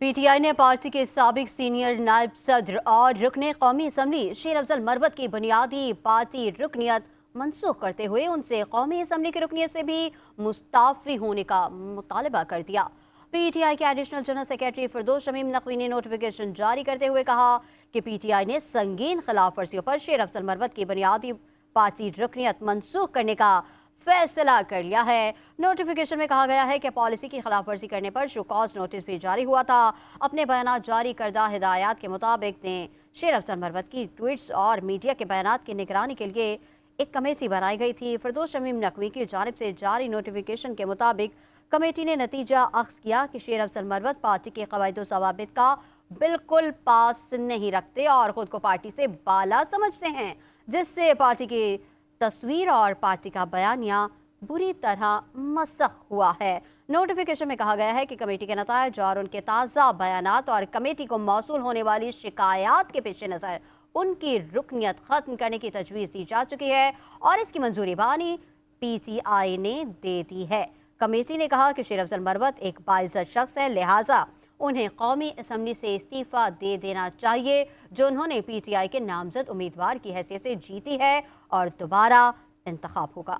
PTI ने party के साबिक सीनियर नायब सदर और रुकने कौमी असम्बली शेर अफजल मरवत की बुनियादी पार्टी रुकनियत मनसूख करते हुए उनसे कौमी असम्बली की रुकनियत से भी मुस्ताफी होने का मुतालबा कर दिया। पीटीआई के एडिशनल जनरल सेक्रेटरी फिरदौस शमीम नकवी ने नोटिफिकेशन जारी करते हुए कहा कि पीटीआई ने संगीन खिलाफ वर्जियों पर शेर अफजल मरवत की बुनियादी पार्टी रुकनियत मनसूख करने का फैसला कर लिया है। नोटिफिकेशन में कहा गया है कि पॉलिसी की खिलाफ वर्जी करने पर शो कॉज नोटिस भी जारी हुआ था। अपने बयान जारी करदा हिदायत के मुताबिक ने शेर अफजल मरवत की ट्वीट्स और मीडिया के बयान की निगरानी के लिए एक कमेटी बनाई गई थी। फिरदौस शमीम नकवी की जानिब से जारी नोटिफिकेशन के मुताबिक कमेटी ने नतीजा अख्ज़ किया कि शेर अफजल मरवत पार्टी के क़वाइद व ज़वाबित का बिल्कुल पास नहीं रखते और ख़ुद को पार्टी से बाला समझते हैं, जिससे पार्टी की तस्वीर और पार्टी का बयानिया बुरी तरह मसख हुआ है। नोटिफिकेशन में कहा गया है कि कमेटी के नतायज और उनके ताज़ा बयानात और कमेटी को मौसूल होने वाली शिकायत के पेश नज़र उनकी रुकनियत ख़त्म करने की तजवीज़ दी जा चुकी है और इसकी मंजूरी बानी पीटीआई ने दे दी है। कमेटी ने कहा कि शेर अफजल मरवत एक बाइज़्ज़त शख्स है, लिहाजा उन्हें कौमी असम्बली से इस्तीफ़ा दे देना चाहिए, जो उन्होंने पीटीआई के नामजद उम्मीदवार की हैसियत से जीती है और दोबारा इंतखाब होगा।